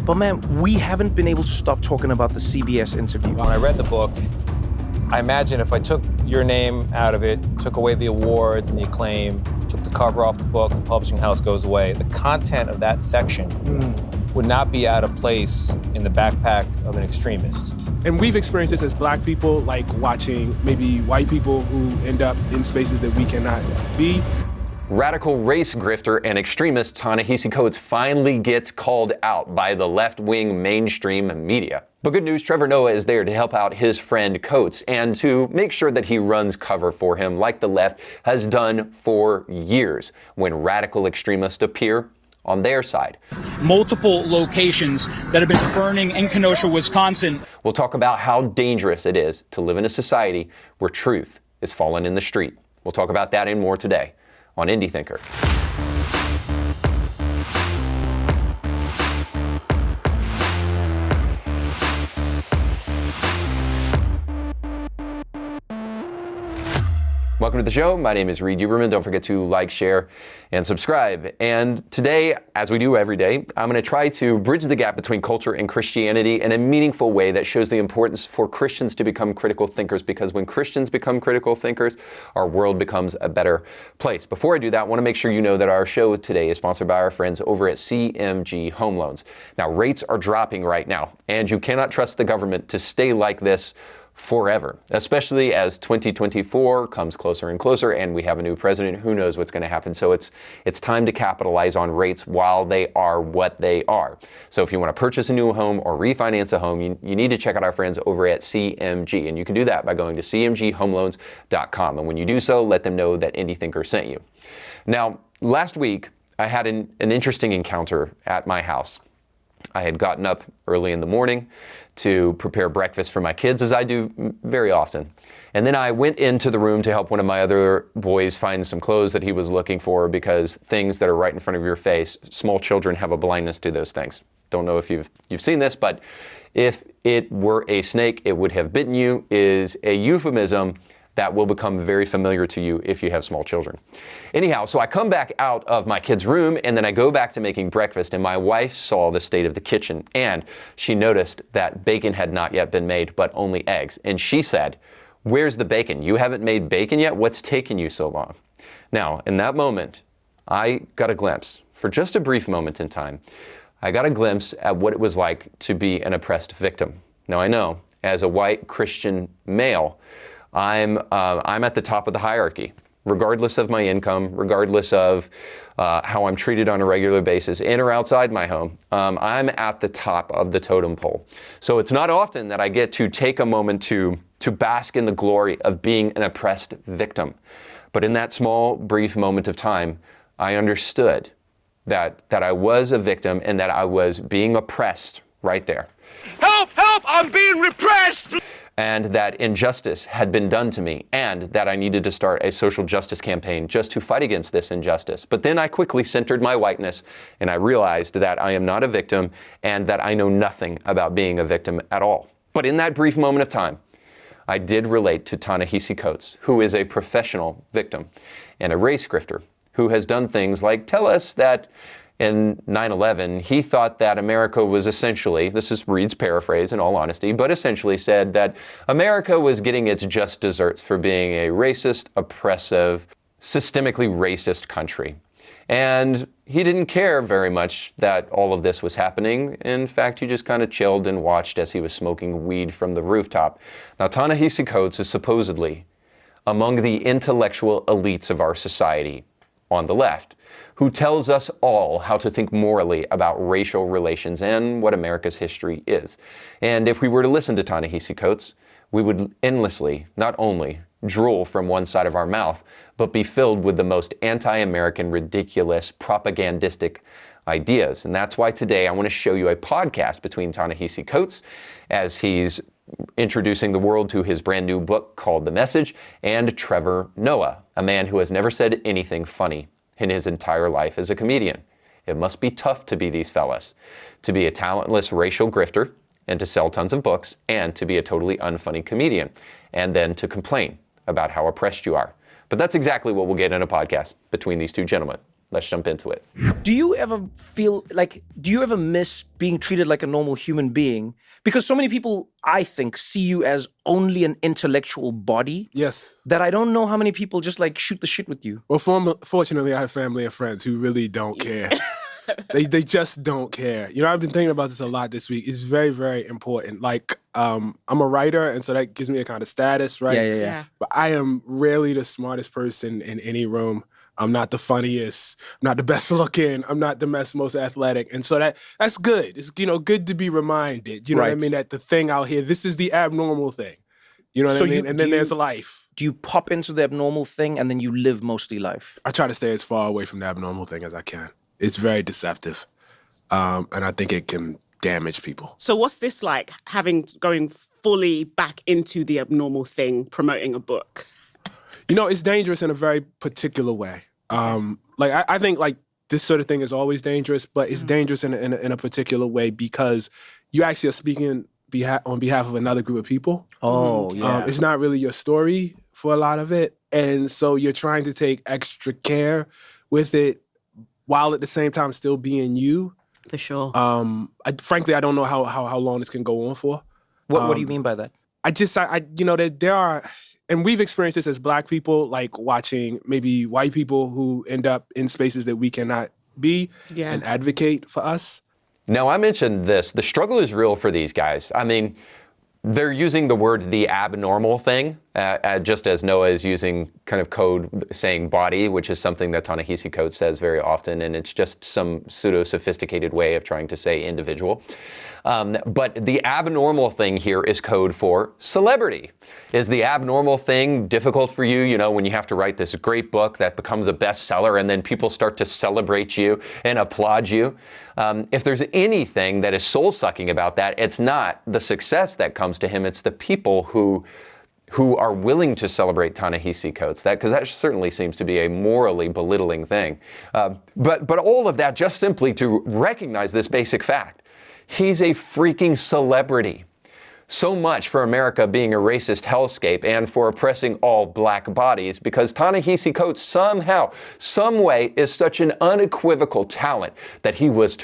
But man, we haven't been able to stop talking about the CBS interview. When I read the book, I imagine if I took your name out of it, took away the awards and the acclaim, took the cover off the book, the publishing house goes away, the content of that section would not be out of place in the backpack of an extremist. And we've experienced this as Black people, like watching maybe white people who end up in spaces that we cannot be. Radical race grifter and extremist Ta-Nehisi Coates finally gets called out by the left-wing mainstream media. But good news, Trevor Noah is there to help out his friend Coates and to make sure that he runs cover for him like the left has done for years when radical extremists appear on their side. Multiple locations that have been burning in Kenosha, Wisconsin. We'll talk about how dangerous it is to live in a society where truth is fallen in the street. We'll talk about that and more today on Indie Thinker. Welcome to the show. My name is Reed Uberman. Don't forget to like, share, and subscribe. And today, as we do every day, I'm going to try to bridge the gap between culture and Christianity in a meaningful way that shows the importance for Christians to become critical thinkers, because when Christians become critical thinkers, our world becomes a better place. Before I do that, I want to make sure you know that our show today is sponsored by our friends over at CMG Home Loans. Now, rates are dropping right now, and you cannot trust the government to stay like this forever, especially as 2024 comes closer and closer and we have a new president. Who knows what's going to happen? So it's time to capitalize on rates while they are what they are. So if you want to purchase a new home or refinance a home, you need to check out our friends over at CMG, and you can do that by going to cmghomeloans.com. And when you do so, let them know that Indie Thinker sent you. Now, last week I had an interesting encounter at my house. I had gotten up early in the morning to prepare breakfast for my kids, as I do very often. And then I went into the room to help one of my other boys find some clothes that he was looking for, because things that are right in front of your face, small children have a blindness to those things. Don't know if you've seen this, but if it were a snake, it would have bitten you is a euphemism that will become very familiar to you if you have small children. Anyhow, so I come back out of my kid's room and then I go back to making breakfast, and my wife saw the state of the kitchen and she noticed that bacon had not yet been made, but only eggs. And she said, "Where's the bacon? You haven't made bacon yet? What's taking you so long?" Now, in that moment, I got a glimpse, for just a brief moment in time, I got a glimpse at what it was like to be an oppressed victim. Now, I know, as a white Christian male, I'm at the top of the hierarchy, regardless of my income, regardless of how I'm treated on a regular basis, in or outside my home. I'm at the top of the totem pole. So it's not often that I get to take a moment to bask in the glory of being an oppressed victim. But in that small, brief moment of time, I understood that I was a victim and that I was being oppressed right there. Help! Help! I'm being repressed! And that injustice had been done to me, and that I needed to start a social justice campaign just to fight against this injustice. But then I quickly centered my whiteness, and I realized that I am not a victim and that I know nothing about being a victim at all. But in that brief moment of time, I did relate to Ta-Nehisi Coates, who is a professional victim and a race grifter who has done things like tell us that in 9/11, he thought that America was essentially, this is Reed's paraphrase in all honesty, but essentially said that America was getting its just desserts for being a racist, oppressive, systemically racist country. And he didn't care very much that all of this was happening. In fact, he just kind of chilled and watched as he was smoking weed from the rooftop. Now, Ta-Nehisi Coates is supposedly among the intellectual elites of our society on the left, who tells us all how to think morally about racial relations and what America's history is. And if we were to listen to Ta-Nehisi Coates, we would endlessly, not only drool from one side of our mouth, but be filled with the most anti-American, ridiculous, propagandistic ideas. And that's why today I want to show you a podcast between Ta-Nehisi Coates, as he's introducing the world to his brand new book called The Message, and Trevor Noah, a man who has never said anything funny in his entire life as a comedian. It must be tough to be these fellas, to be a talentless racial grifter and to sell tons of books, and to be a totally unfunny comedian, and then to complain about how oppressed you are. But that's exactly what we'll get in a podcast between these two gentlemen. let's jump into it. Do you ever miss being treated like a normal human being? Because so many people, I think, see you as only an intellectual body. Yes. That I don't know how many people just like shoot the shit with you. Well, fortunately, I have family and friends who really don't care. They just don't care. You know, I've been thinking about this a lot this week. It's very, very important. Like, I'm a writer, and so that gives me a kind of status, right? Yeah. But I am rarely the smartest person in any room. I'm not the funniest. I'm not the best looking. I'm not the most athletic. And so that's good. It's, good to be reminded, you know what I mean? That the thing out here, this is the abnormal thing. You know what I mean? And then there's life. Do you pop into the abnormal thing and then you live mostly life? I try to stay as far away from the abnormal thing as I can. It's very deceptive. And I think it can damage people. So what's this like, going fully back into the abnormal thing, promoting a book? It's dangerous in a very particular way. I think like this sort of thing is always dangerous, but it's dangerous in a particular way because you actually are speaking on behalf of another group of people. Oh, yeah. It's not really your story for a lot of it. And so you're trying to take extra care with it while at the same time still being you. For sure. Frankly, I don't know how long this can go on for. What do you mean by that? There are, and we've experienced this as Black people, like watching maybe white people who end up in spaces that we cannot be and advocate for us. Now, I mentioned this. The struggle is real for these guys. I mean, they're using the word the abnormal thing, just as Noah is using kind of code saying body, which is something that Ta-Nehisi code says very often, and it's just some pseudo-sophisticated way of trying to say individual. But the abnormal thing here is code for celebrity. Is the abnormal thing difficult for you, when you have to write this great book that becomes a bestseller and then people start to celebrate you and applaud you? If there's anything that is soul-sucking about that, it's not the success that comes to him, it's the people who are willing to celebrate Ta-Nehisi codes, because that certainly seems to be a morally belittling thing. But all of that just simply to recognize this basic fact. He's a freaking celebrity. So much for America being a racist hellscape and for oppressing all Black bodies, because Ta-Nehisi Coates somehow, some way is such an unequivocal talent that he was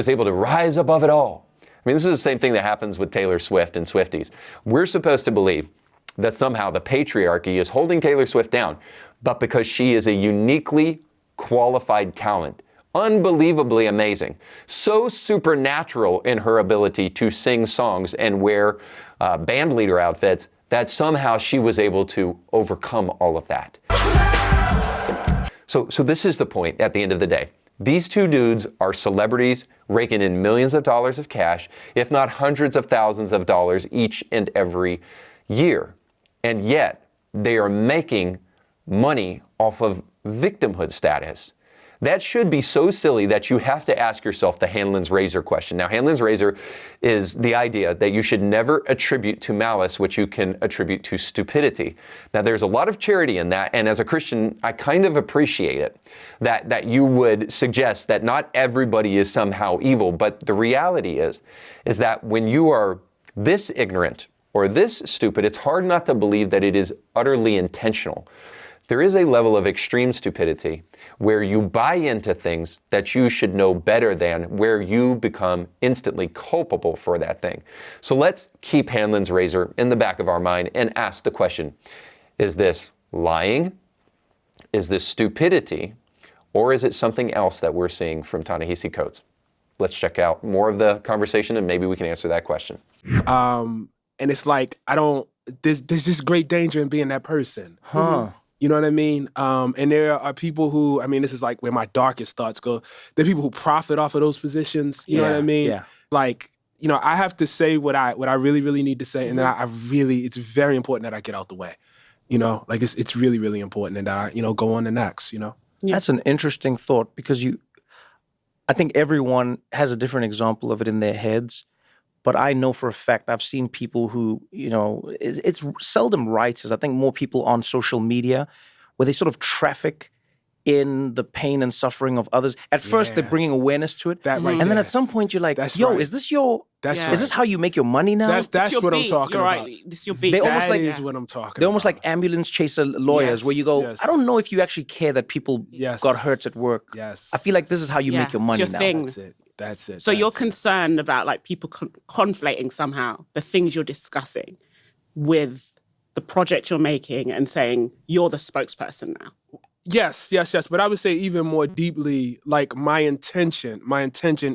able to rise above it all. I mean, this is the same thing that happens with Taylor Swift and Swifties. We're supposed to believe that somehow the patriarchy is holding Taylor Swift down, but because she is a uniquely qualified talent, unbelievably amazing, so supernatural in her ability to sing songs and wear band leader outfits, that somehow she was able to overcome all of that. So this is the point at the end of the day. These two dudes are celebrities raking in millions of dollars of cash, if not hundreds of thousands of dollars each and every year. And yet they are making money off of victimhood status. That should be so silly that you have to ask yourself the Hanlon's razor question. Now, Hanlon's razor is the idea that you should never attribute to malice what you can attribute to stupidity. Now, there's a lot of charity in that, and as a Christian, I kind of appreciate it, that you would suggest that not everybody is somehow evil, but the reality is that when you are this ignorant or this stupid, it's hard not to believe that it is utterly intentional. There is a level of extreme stupidity where you buy into things that you should know better than, where you become instantly culpable for that thing. So let's keep Hanlon's razor in the back of our mind and ask the question, is this lying? Is this stupidity? Or is it something else that we're seeing from Ta-Nehisi Coates? Let's check out more of the conversation and maybe we can answer that question. And it's like, there's just great danger in being that person. You know what I mean? And there are people who, this is like where my darkest thoughts go. There are people who profit off of those positions. You know what I mean? Yeah. Like, I have to say what I really, really need to say. And then it's very important that I get out the way. Like it's really, really important and that I, go on the next, That's an interesting thought because I think everyone has a different example of it in their heads. But I know for a fact, I've seen people who, it's seldom writers. I think more people on social media where they sort of traffic in the pain and suffering of others. At first, they're bringing awareness to it. That right and then there. at some point, you're like, That's yo, right. is this your... That's Is this how you make your money now? That's your what I'm beat. talking You're about. right. This is your beat. They almost That like- is what I'm talking They're almost about. like ambulance chaser lawyers Yes, where you go, yes. I don't know if you actually care that people Yes. got hurt at work. Yes. I feel like this is how you make your it's money your now. thing. That's it. So you're That's it. concerned about like people conflating somehow the things you're discussing with the project you're making and saying you're the spokesperson now. Yes. But I would say even more deeply, like my intention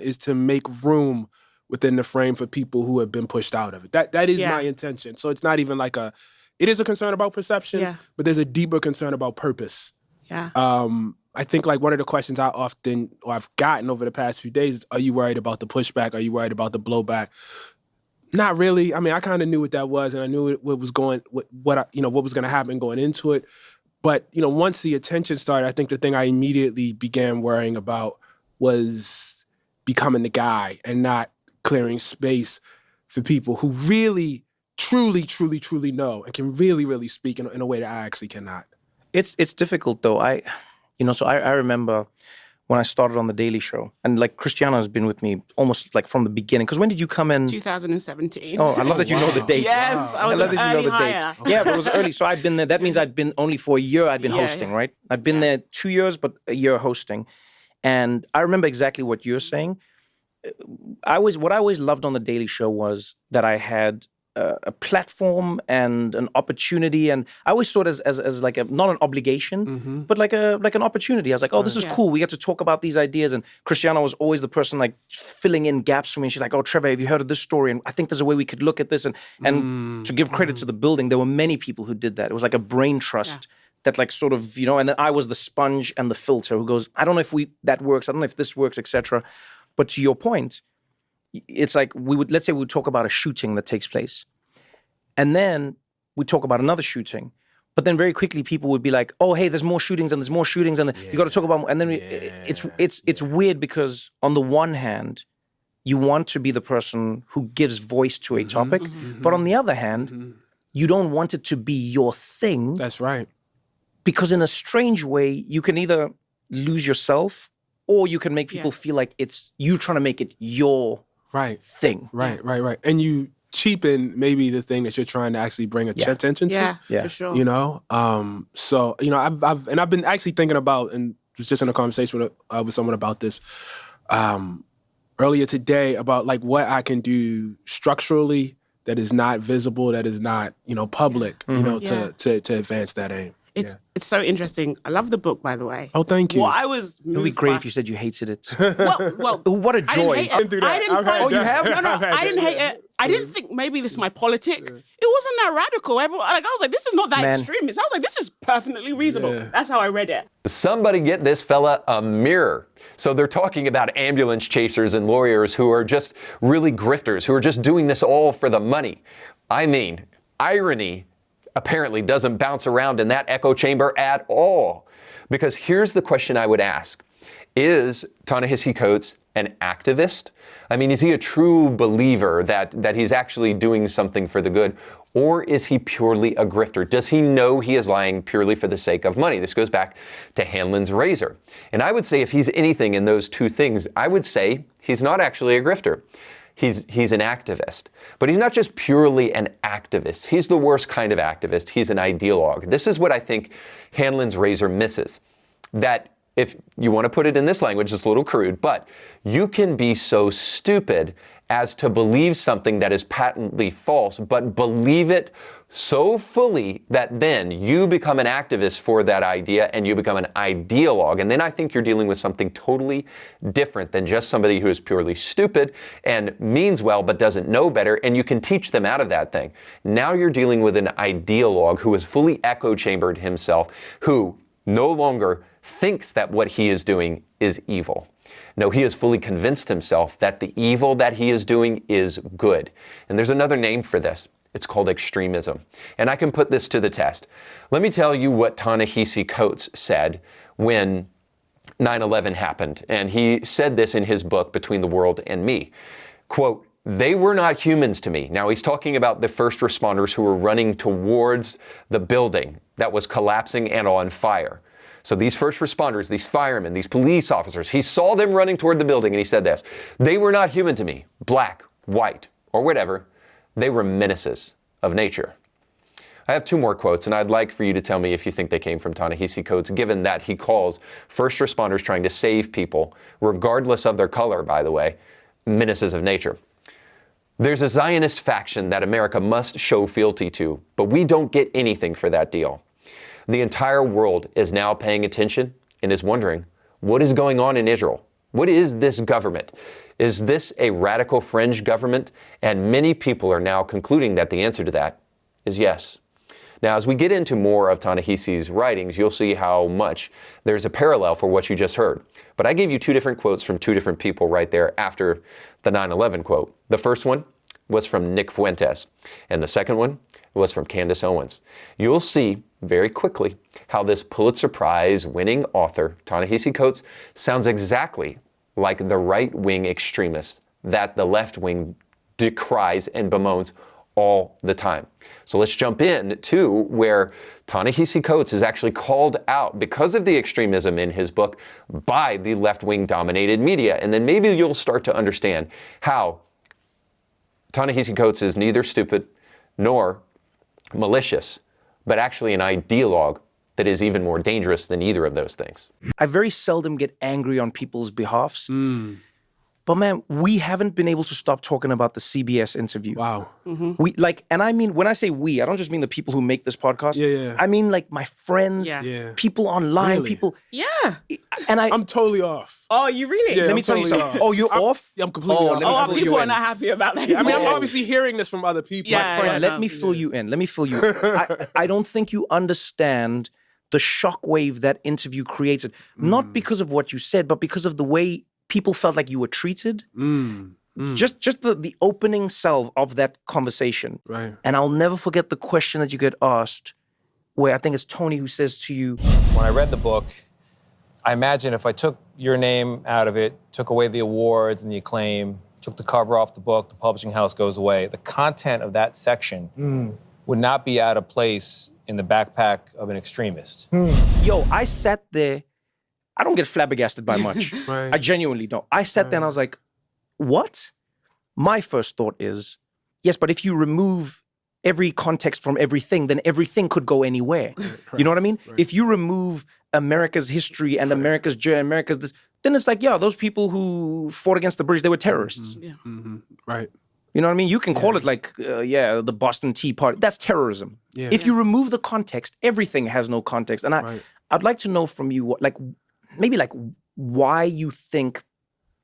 is to make room within the frame for people who have been pushed out of it. That is my intention. So it's not even like it is a concern about perception, but there's a deeper concern about purpose. Yeah. I think like one of the questions I've gotten over the past few days is, are you worried about the pushback? Are you worried about the blowback? Not really. I mean, I kind of knew what that was, and I knew what was going to happen going into it. But once the attention started, I think the thing I immediately began worrying about was becoming the guy and not clearing space for people who really, truly know and can really, really speak in a way that I actually cannot. It's difficult though. I remember when I started on The Daily Show, and like Christiana has been with me almost like from the beginning. Because when did you come in? 2017. Oh, I love that you know the dates. Yes, I was love an that you know early the hire. dates. Yeah, but it was early, so I'd been there. That means I'd been only for a year. I'd been hosting, right? I'd been there 2 years, but a year hosting, and I remember exactly what you're saying. What I always loved on The Daily Show was that I had a platform and an opportunity, and I always saw it as like not an obligation, but like an opportunity. I was like, oh, this is cool. We get to talk about these ideas. And Christiana was always the person like filling in gaps for me. And she's like, oh, Trevor, have you heard of this story? And I think there's a way we could look at this. And to give credit to the building, there were many people who did that. It was like a brain trust that like sort of, and then I was the sponge and the filter who goes, I don't know if that works. I don't know if this works, etc. But to your point, it's like let's say we would talk about a shooting that takes place, and then we talk about another shooting, but then very quickly people would be like, "Oh, hey, there's more shootings and there's more shootings, and you got to talk about more." And then it's weird because on the one hand, you want to be the person who gives voice to a topic, but on the other hand, you don't want it to be your thing. That's right. Because in a strange way, you can either lose yourself or you can make people feel like it's you trying to make it your thing. Right. And you cheapen maybe the thing that you're trying to actually bring attention to. Yeah, for sure. So I've been actually thinking about, and was just in a conversation with someone about this earlier today, about like what I can do structurally that is not visible, that is not public, to advance that aim. It's so interesting. I love the book, by the way. Oh, thank you. Well, I was It would be great if you said you hated it. Well, What a joy. I didn't hate it. I didn't find. Oh, you have? No, I didn't hate it. I didn't think maybe this is my politic. It wasn't that radical. I was like, this is not that extremist. I was like, this is perfectly reasonable. That's how I read it. Somebody get this fella a mirror. So they're talking about ambulance chasers and lawyers who are just really grifters, who are just doing this all for the money. I mean, irony apparently doesn't bounce around in that echo chamber at all. Because here's the question I would ask. Is Ta-Nehisi Coates an activist? I mean, is he a true believer that he's actually doing something for the good? Or is he purely a grifter? Does he know he is lying purely for the sake of money? This goes back to Hanlon's razor. And I would say if he's anything in those two things, I would say he's not actually a grifter. He's an activist. But he's not just purely an activist. He's the worst kind of activist. He's an ideologue. This is what I think Hanlon's razor misses. That if you want to put it in this language, it's a little crude, but you can be so stupid as to believe something that is patently false, but believe it so fully that then you become an activist for that idea and you become an ideologue. And then I think you're dealing with something totally different than just somebody who is purely stupid and means well but doesn't know better, and you can teach them out of that thing. Now you're dealing with an ideologue who has fully echo chambered himself, who no longer thinks that what he is doing is evil. No, he has fully convinced himself that the evil that he is doing is good. And there's another name for this. It's called extremism. And I can put this to the test. Let me tell you what Ta-Nehisi Coates said when 9/11 happened. And he said this in his book, Between the World and Me. Quote, "They were not humans to me." Now he's talking about the first responders who were running towards the building that was collapsing and on fire. So these first responders, these firemen, these police officers, he saw them running toward the building and he said this: "They were not human to me, black, white, or whatever. They were menaces of nature." I have 2 more quotes, and I'd like for you to tell me if you think they came from Ta-Nehisi Coates, given that he calls first responders trying to save people, regardless of their color, by the way, menaces of nature. "There's a Zionist faction that America must show fealty to, but we don't get anything for that deal. The entire world is now paying attention and is wondering, what is going on in Israel? What is this government? Is this a radical fringe government?" And many people are now concluding that the answer to that is yes. Now, as we get into more of Ta-Nehisi's writings, you'll see how much there's a parallel for what you just heard. But I gave you 2 different quotes from 2 different people right there after the 9/11 quote. The first one was from Nick Fuentes, and the second one was from Candace Owens. You'll see very quickly how this Pulitzer Prize winning author, Ta-Nehisi Coates, sounds exactly like the right-wing extremist that the left wing decries and bemoans all the time. So let's jump in to where Ta-Nehisi Coates is actually called out because of the extremism in his book by the left-wing dominated media. And then maybe you'll start to understand how Ta-Nehisi Coates is neither stupid nor malicious, but actually an ideologue that is even more dangerous than either of those things. I very seldom get angry on people's behalfs. But man, we haven't been able to stop talking about the CBS interview. Wow. We and I mean, when I say we, I don't just mean the people who make this podcast. Yeah. I mean like my friends, people online, Really? people. Yeah. And I'm totally off. Oh, you really? Yeah, let me I'm tell you totally something. off. Oh, you're off? I'm completely off. let me fill People you are in. not happy about that. I mean, I'm Oh. obviously hearing this from other people. Yeah, Friend, yeah, let me fill you in. Let me fill you in. I don't think you understand the shockwave that interview created. Not because of what you said, but because of the way people felt like you were treated. Just the opening salve of that conversation. Right. And I'll never forget the question that you get asked, where I think it's Tony who says to you, When I read the book, I imagine if I took your name out of it, took away the awards and the acclaim, took the cover off the book, the publishing house goes away, the content of that section would not be out of place in the backpack of an extremist. yo, I sat there. I don't get flabbergasted by much. Right. I genuinely don't. I sat there and I was like, what? My first thought is, yes, but if you remove every context from everything, then everything could go anywhere. You know what I mean? If you remove America's history and America's journey, America's this, then it's like, yeah, those people who fought against the British, they were terrorists. Right. You know what I mean? You can call it like, the Boston Tea Party. That's terrorism. Yeah. If you remove the context, everything has no context. And I'd like to know from you, what, like, maybe like why you think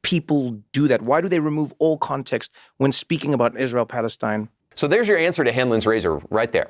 people do that. Why do they remove all context when speaking about Israel-Palestine? So there's your answer to Hanlon's razor right there.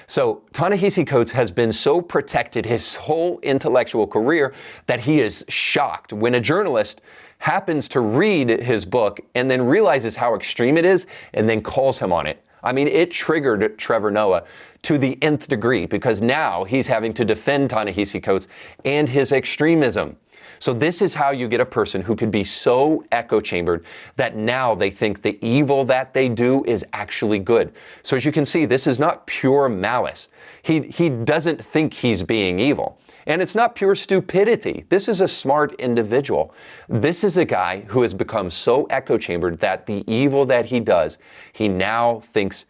So Ta-Nehisi Coates has been so protected his whole intellectual career that he is shocked when a journalist happens to read his book and then realizes how extreme it is and then calls him on it. I mean, it triggered Trevor Noah to the nth degree because now he's having to defend Ta-Nehisi Coates and his extremism. So this is how you get a person who could be so echo-chambered that now they think the evil that they do is actually good. So as you can see, this is not pure malice. He doesn't think he's being evil. And it's not pure stupidity. This is a smart individual. This is a guy who has become so echo-chambered that the evil that he does, he now thinks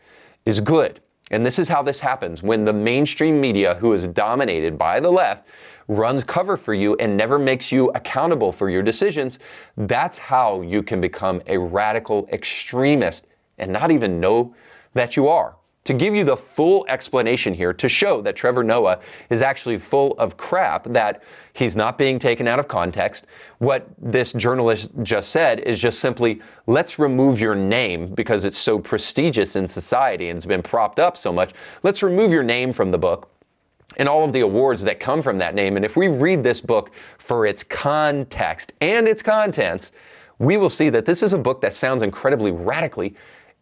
is good. And this is how this happens. When the mainstream media, who is dominated by the left, runs cover for you and never makes you accountable for your decisions, that's how you can become a radical extremist and not even know that you are. To give you the full explanation here, to show that Trevor Noah is actually full of crap, that he's not being taken out of context, what this journalist just said is just simply, let's remove your name because it's so prestigious in society and it's been propped up so much. Let's remove your name from the book and all of the awards that come from that name. And if we read this book for its context and its contents, we will see that this is a book that sounds incredibly radically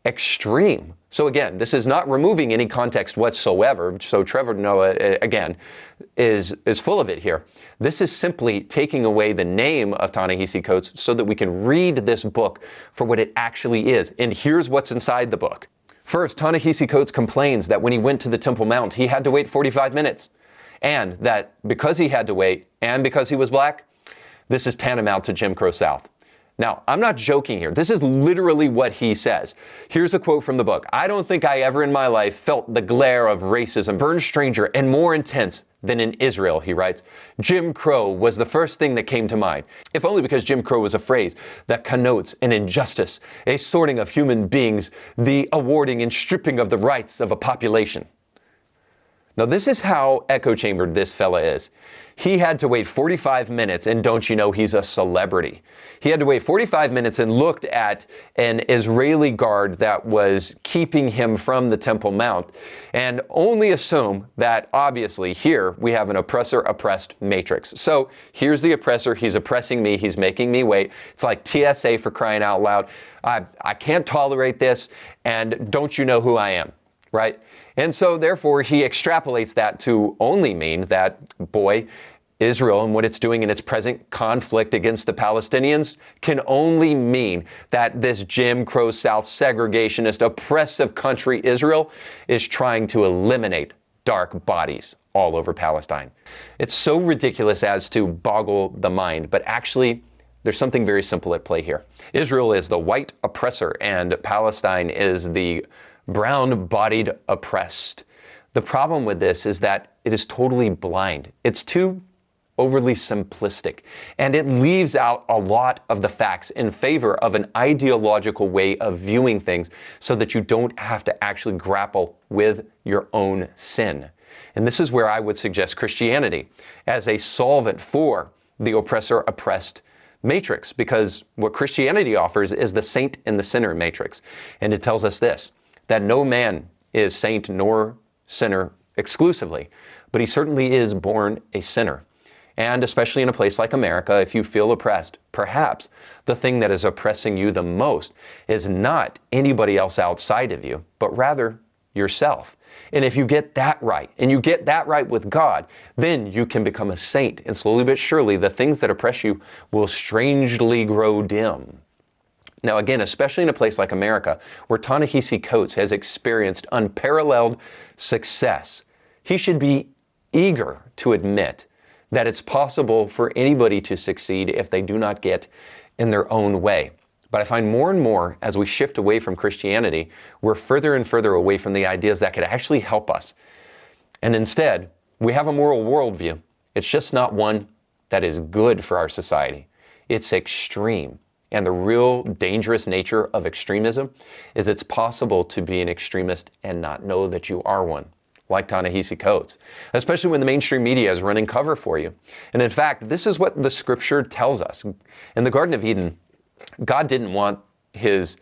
extreme. So again, this is not removing any context whatsoever. So Trevor Noah, again, is full of it here. This is simply taking away the name of Ta-Nehisi Coates so that we can read this book for what it actually is. And here's what's inside the book. First, Ta-Nehisi Coates complains that when he went to the Temple Mount, he had to wait 45 minutes. and that because he had to wait and because he was black, this is tantamount to Jim Crow South. Now, I'm not joking here. This is literally what he says. Here's a quote from the book. "I don't think I ever in my life felt the glare of racism burn stranger and more intense than in Israel," he writes. "Jim Crow was the first thing that came to mind, if only because Jim Crow was a phrase that connotes an injustice, a sorting of human beings, the awarding and stripping of the rights of a population." Now, this is how echo-chambered this fella is. He had to wait 45 minutes, and don't you know he's a celebrity. He had to wait 45 minutes and looked at an Israeli guard that was keeping him from the Temple Mount, and only assume that obviously here we have an oppressor-oppressed matrix. So here's the oppressor, he's oppressing me, he's making me wait. It's like TSA for crying out loud. I can't tolerate this, and don't you know who I am, right? And so therefore he extrapolates that to only mean that, boy, Israel and what it's doing in its present conflict against the Palestinians can only mean that this Jim Crow South segregationist oppressive country Israel is trying to eliminate dark bodies all over Palestine. It's so ridiculous as to boggle the mind, but actually there's something very simple at play here. Israel is the white oppressor and Palestine is the brown-bodied oppressed. The problem with this is that it is totally blind. It's too overly simplistic, and it leaves out a lot of the facts in favor of an ideological way of viewing things so that you don't have to actually grapple with your own sin. And this is where I would suggest Christianity as a solvent for the oppressor-oppressed matrix, because what Christianity offers is the saint and the sinner matrix. And it tells us this, that no man is saint nor sinner exclusively, but he certainly is born a sinner. And especially in a place like America, if you feel oppressed, perhaps the thing that is oppressing you the most is not anybody else outside of you, but rather yourself. And if you get that right, and you get that right with God, then you can become a saint. And slowly but surely, the things that oppress you will strangely grow dim. Now again, especially in a place like America, where Ta-Nehisi Coates has experienced unparalleled success, he should be eager to admit that it's possible for anybody to succeed if they do not get in their own way. But I find more and more, as we shift away from Christianity, we're further and further away from the ideas that could actually help us. And instead, we have a moral worldview. It's just not one that is good for our society. It's extreme. And the real dangerous nature of extremism is it's possible to be an extremist and not know that you are one, like Ta-Nehisi Coates, especially when the mainstream media is running cover for you. And in fact, this is what the scripture tells us. In the Garden of Eden, God didn't want his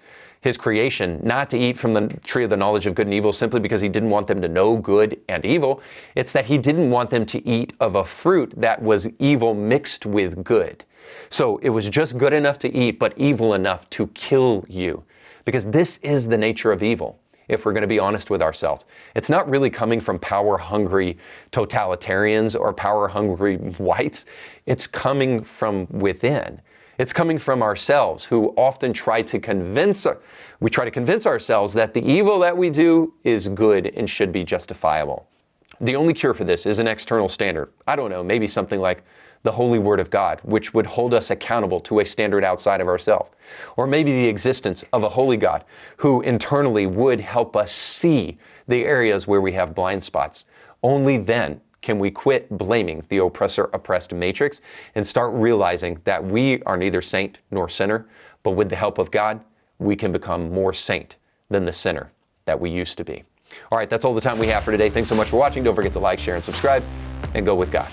creation not to eat from the tree of the knowledge of good and evil simply because he didn't want them to know good and evil. It's that he didn't want them to eat of a fruit that was evil mixed with good. So it was just good enough to eat, but evil enough to kill you. Because this is the nature of evil, if we're going to be honest with ourselves. It's not really coming from power-hungry totalitarians or power-hungry whites. It's coming from within. It's coming from ourselves, who often try to convince ourselves that the evil that we do is good and should be justifiable. The only cure for this is an external standard. I don't know, maybe something like the Holy Word of God, which would hold us accountable to a standard outside of ourselves. Or maybe the existence of a holy God who internally would help us see the areas where we have blind spots. Only then can we quit blaming the oppressor-oppressed matrix and start realizing that we are neither saint nor sinner, but with the help of God, we can become more saint than the sinner that we used to be. All right, that's all the time we have for today. Thanks so much for watching. Don't forget to like, share, and subscribe, and go with God.